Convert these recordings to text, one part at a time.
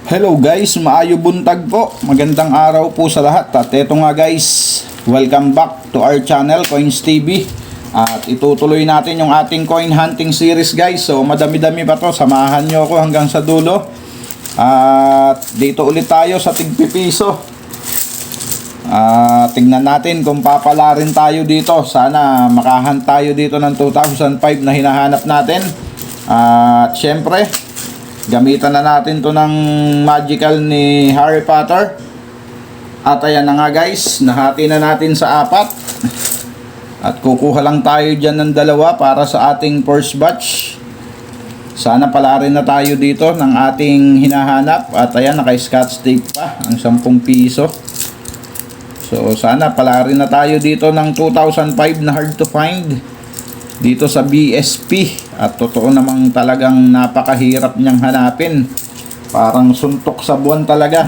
Hello guys, maayo buntag po. Magandang araw po sa lahat. At eto nga guys, welcome back to our channel, Coins TV. At itutuloy natin yung ating coin hunting series guys. So madami-dami pa to, samahan nyo ako hanggang sa dulo. At dito ulit tayo sa tigpipiso. Tignan natin kung papala rin tayo dito. Sana makahunt tayo dito ng 2005 na hinahanap natin. At syempre, gamitan na natin to ng magical ni Harry Potter. At ayan na nga guys, nahati na natin sa 4. At kukuha lang tayo dyan ng 2 para sa ating first batch. Sana pala rin na tayo dito ng ating hinahanap. At ayan, naka-scotch tape pa ang 10 piso. So sana pala rin na tayo dito ng 2005 na hard to find dito sa BSP. At totoo namang talagang napakahirap niyang hanapin. Parang suntok sa buwan talaga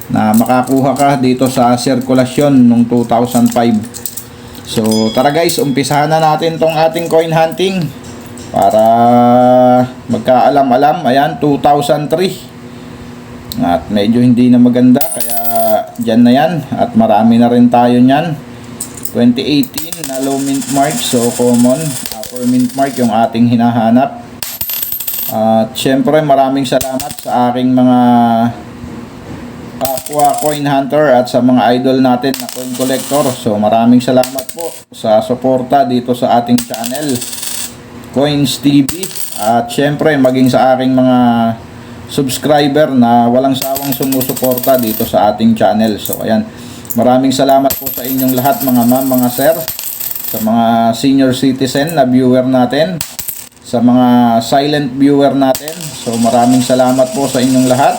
na makakuha ka dito sa sirkulasyon nung 2005. So tara guys, umpisahan na natin tong ating coin hunting para magkaalam-alam. Ayan, 2003. At medyo hindi na maganda, kaya dyan na yan. At marami na rin tayo nyan. 2018 na low mint mark, so common. Upper mint mark yung ating hinahanap. At syempre maraming salamat sa aking mga kapwa coin hunter at sa mga idol natin na coin collector. So maraming salamat po sa suporta dito sa ating channel, Coins TV. At syempre maging sa aking mga subscriber na walang sawang sumusuporta dito sa ating channel. So ayan, maraming salamat po sa inyong lahat, mga ma'am, mga sir, sa mga senior citizen na viewer natin, sa mga silent viewer natin. So maraming salamat po sa inyong lahat.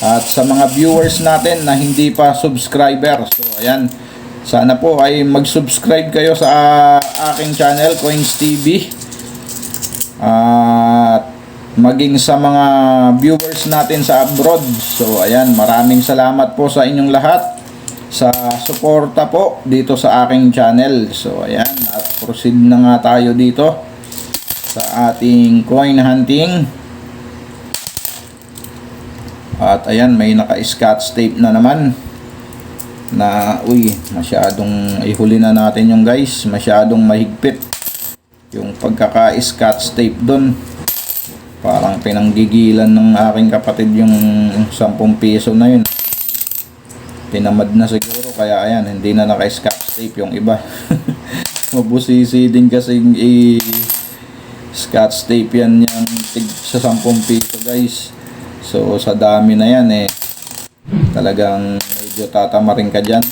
At sa mga viewers natin na hindi pa subscriber, so ayan, sana po ay mag-subscribe kayo sa aking channel, Coins TV. At maging sa mga viewers natin sa abroad, so ayan, maraming salamat po sa inyong lahat sa suporta po dito sa aking channel. So ayan, at proceed na nga tayo dito sa ating coin hunting. At ayan, may naka-scotch tape na naman na masyadong ihuli na natin yung guys, masyadong mahigpit yung pagkaka-scotch tape doon. Parang pinanggigilan ng aking kapatid yung 10 piso na yun. Tinamad na siguro, kaya ayan, hindi na naka-scotch tape yung iba. Mabusisi din kasi scotch tape yan yung sa 10 piso guys. So sa dami na yan talagang medyo tatamarin ka dyan.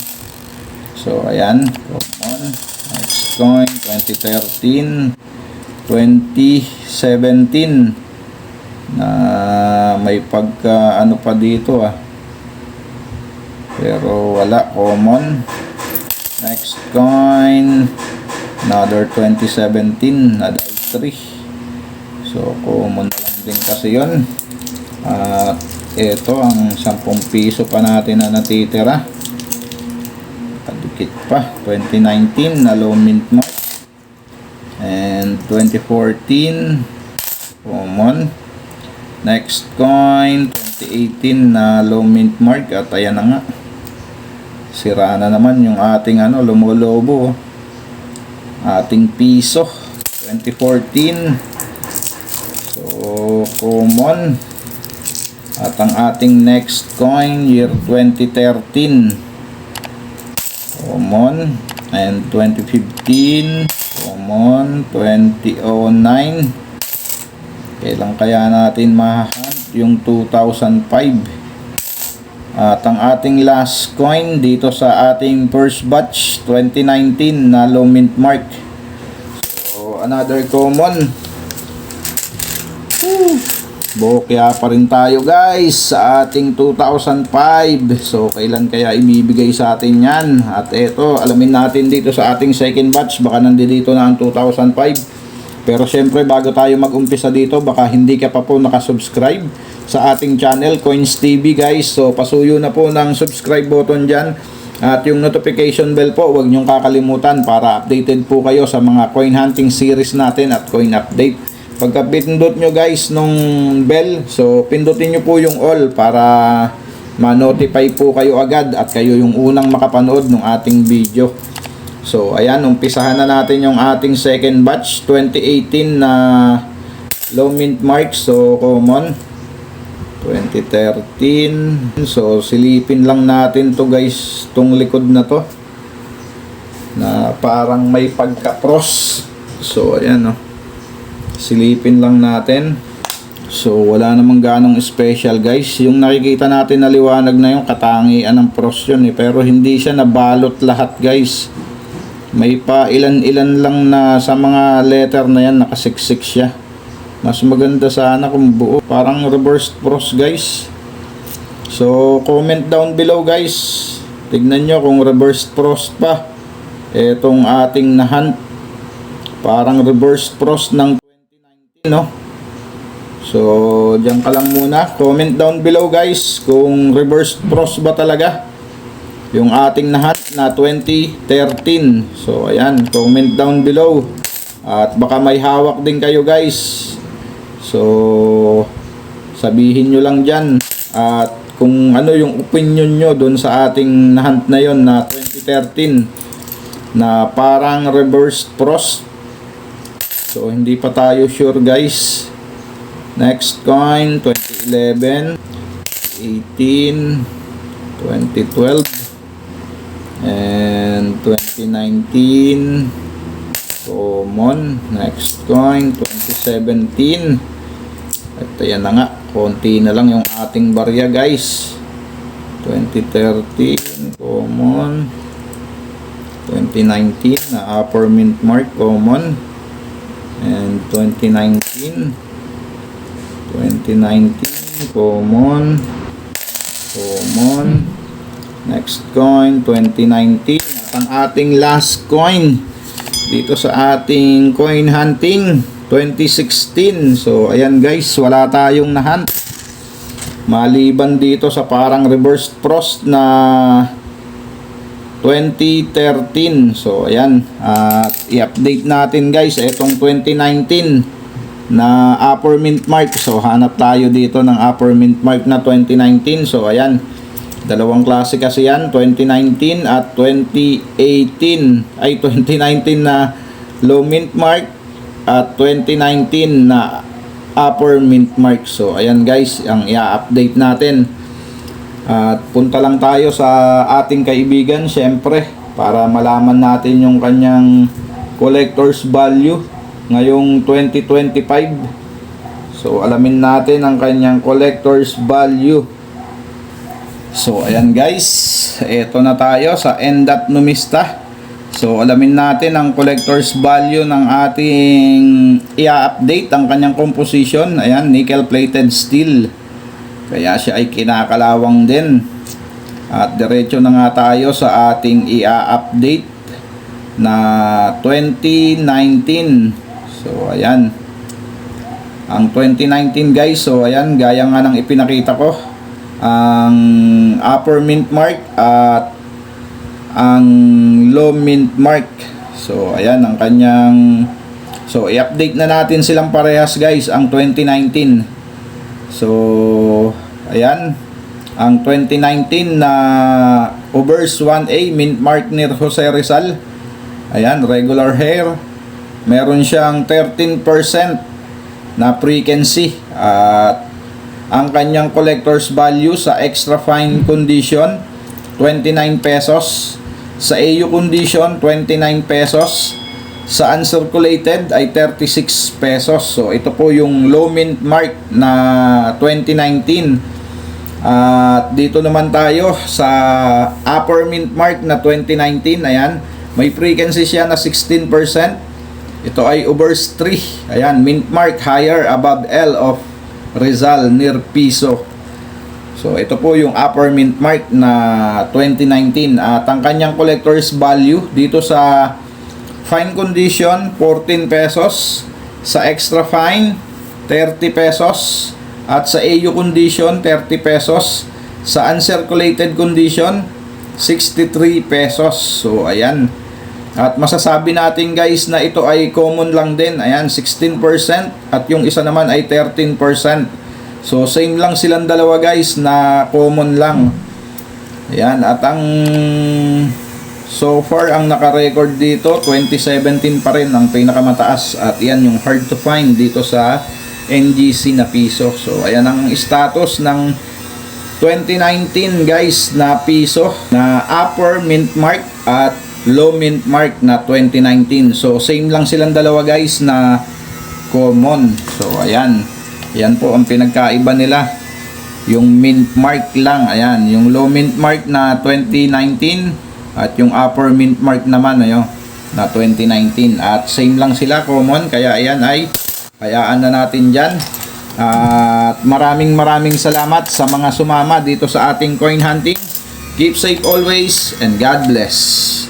So ayan, come on, next coin, 2013, 2017 na may pagka ano pa dito pero wala, common. Next coin, another 2017 na die 3. So common na lang din kasi yun. At ito ang 10 piso pa natin na natitira. Kadikit pa, 2019 na low mint mark, and 2014 common. Next coin, 2018 na low mint mark. At ayan na nga, sira na naman yung ating lumolobo, ating piso, 2014. So common. At ang ating next coin, year 2013 common, and 2015 common, 2009. Kailan kaya natin mahunt yung 2005? At ang ating last coin dito sa ating first batch, 2019 na low mint mark. So another common. Bokya pa rin tayo guys sa ating 2005. So kailan kaya ibibigay sa atin yan? At eto, alamin natin dito sa ating second batch, baka nandito na ang 2005. Pero syempre bago tayo mag-umpisa dito, baka hindi ka pa po nakasubscribe sa ating channel, Coins TV guys. So pasuyo na po ng subscribe button dyan. At yung notification bell po, huwag nyong kakalimutan para updated po kayo sa mga coin hunting series natin at coin update. Pagka pindot nyo guys nung bell, so pindutin nyo po yung all para ma-notify po kayo agad at kayo yung unang makapanood ng ating video. So ayan, umpisahan na natin yung ating second batch 2018 na low mint mark. So common 2013. So silipin lang natin to guys, tong likod na to na parang may pagka-cross. So ayan, silipin lang natin. So wala namang ganong special guys. Yung nakikita natin na liwanag na yung katangian ng cross yun pero hindi siya nabalot lahat guys. May pa ilan-ilan lang na sa mga letter na yan nakasiksik siya. Mas maganda sana kung buo, parang reverse cross guys. So comment down below guys, tignan nyo kung reverse cross pa etong ating nahunt. Parang reverse cross ng 2019 So diyan ka lang muna, comment down below guys kung reverse cross ba talaga yung ating nahunt na 2013. So ayan, comment down below at baka may hawak din kayo guys. So sabihin nyo lang dyan at kung ano yung opinion nyo dun sa ating nahunt na yon na 2013 na parang reverse cross. So hindi pa tayo sure guys. Next coin 2011, 18, 2012 and 2019 common. Next coin 2017. At ayan na nga, konti na lang yung ating barya guys. 2013 common, 2019 na upper mint mark common, and 2019 common. Next coin 2019 at ang ating last coin dito sa ating coin hunting 2016. So ayan guys, wala tayong nahunt maliban dito sa parang reverse cross na 2013. So ayan, at i-update natin guys itong 2019 na upper mint mark. So hanap tayo dito ng upper mint mark na 2019. So ayan, dalawang klase kasi yan, 2019 at 2018 ay 2019 na low mint mark at 2019 na upper mint mark. So ayan guys, ang i-update natin. At punta lang tayo sa ating kaibigan syempre para malaman natin yung kanyang collector's value ngayong 2025. So alamin natin ang kanyang collector's value. So ayan guys, eto na tayo sa Endat Numista. So alamin natin ang collector's value ng ating i-update, ang kanyang composition. Ayan, nickel plated steel. Kaya siya ay kinakalawang din. At diretso na nga tayo sa ating i-update na 2019. So ayan, ang 2019 guys. So ayan, gaya nga ng ipinakita ko, ang upper mint mark at ang low mint mark. So ayan ang kanyang, so i-update na natin silang parehas guys, ang 2019. So ayan, ang 2019 na Obers 1A mint mark ni Jose Rizal. Ayan, regular hair. Meron siyang 13% na frequency at ang kanyang collector's value sa extra fine condition 29 pesos, sa AU condition 29 pesos, sa uncirculated ay 36 pesos. So ito po yung low mint mark na 2019. At dito naman tayo sa upper mint mark na 2019. Ayan, may frequency siya na 16%. Ito ay Obers 3. Ayan, mint mark higher above L of Rizal near piso. So ito po yung upper mint mark na 2019. At ang kanyang collector's value dito sa fine condition 14 pesos, sa extra fine 30 pesos, at sa AU condition 30 pesos, sa uncirculated condition 63 pesos. So ayan, At masasabi natin guys na ito ay common lang din. Ayan, 16% at yung isa naman ay 13%. So same lang silang dalawa guys na common lang. Ayan, at ang so far ang naka-record dito 2017 pa rin ang pinakamataas at yan yung hard to find dito sa NGC na piso. So ayan ang status ng 2019 guys na piso na upper mint mark at low mint mark na 2019. So same lang silang dalawa guys na common. So ayan, yan po ang pinagkaiba nila, yung mint mark lang. Ayan, yung low mint mark na 2019 at yung upper mint mark naman ayo na 2019. At same lang sila, common, kaya ayan ay hayaan na natin dyan. At maraming salamat sa mga sumama dito sa ating coin hunting. Keep safe always and God bless.